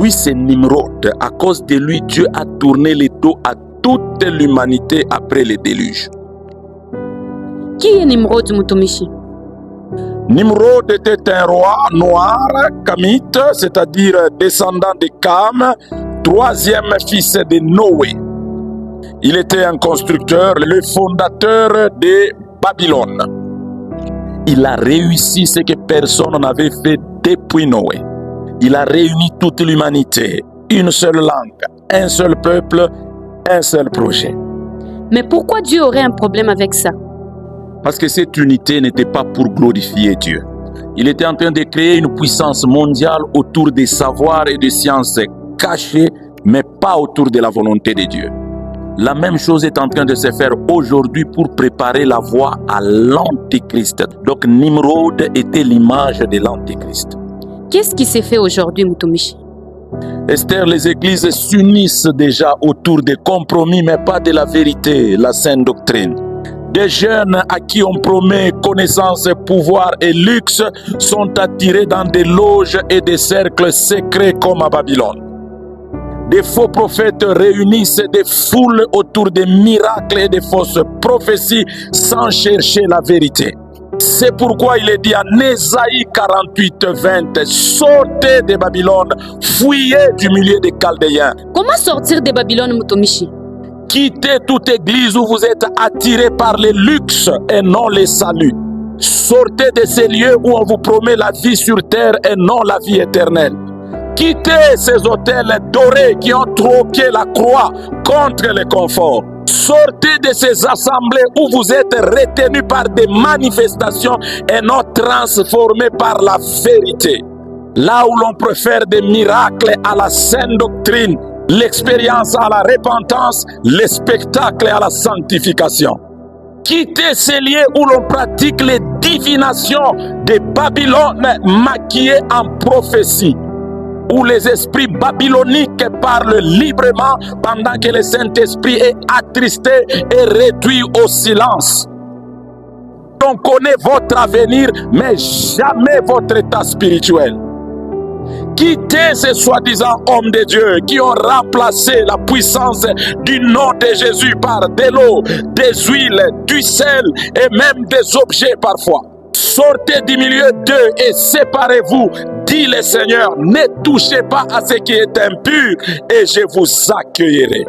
Lui, c'est Nimrod. À cause de lui, Dieu a tourné le dos à toute l'humanité après le déluge. Qui est Nimrod, Mutumishi? Nimrod était un roi noir, kamite, c'est-à-dire descendant de Cam, troisième fils de Noé. Il était un constructeur, le fondateur de Babylone. Il a réussi ce que personne n'avait fait depuis Noé. Il a réuni toute l'humanité, une seule langue, un seul peuple, un seul projet. Mais pourquoi Dieu aurait un problème avec ça? Parce que cette unité n'était pas pour glorifier Dieu. Il était en train de créer une puissance mondiale autour des savoirs et des sciences cachées, mais pas autour de la volonté de Dieu. La même chose est en train de se faire aujourd'hui pour préparer la voie à l'Antéchrist. Donc Nimrod était l'image de l'Antéchrist. Qu'est-ce qui s'est fait aujourd'hui, Mutumishi? Esther, les églises s'unissent déjà autour des compromis, mais pas de la vérité, la sainte doctrine. Des jeunes à qui on promet connaissance, pouvoir et luxe sont attirés dans des loges et des cercles secrets comme à Babylone. Des faux prophètes réunissent des foules autour des miracles et des fausses prophéties sans chercher la vérité. C'est pourquoi il est dit en Ésaïe 48, 20, sortez de Babylone, fuyez du milieu des Chaldéens. Comment sortir de Babylone, Mutumishi? Quittez toute église où vous êtes attirés par le luxe et non le salut. Sortez de ces lieux où on vous promet la vie sur terre et non la vie éternelle. Quittez ces hôtels dorés qui ont troqué la croix contre le confort. Sortez de ces assemblées où vous êtes retenus par des manifestations et non transformés par la vérité. Là où l'on préfère des miracles à la saine doctrine, l'expérience à la repentance, le spectacle à la sanctification. Quittez ces lieux où l'on pratique les divinations de Babylone maquillées en prophétie, où les esprits babyloniques parlent librement pendant que le Saint-Esprit est attristé et réduit au silence. On connaît votre avenir, mais jamais votre état spirituel. Quittez ces soi-disant hommes de Dieu qui ont remplacé la puissance du nom de Jésus par de l'eau, des huiles, du sel et même des objets parfois. Sortez du milieu d'eux et séparez-vous, dit le Seigneur. Ne touchez pas à ce qui est impur et je vous accueillerai.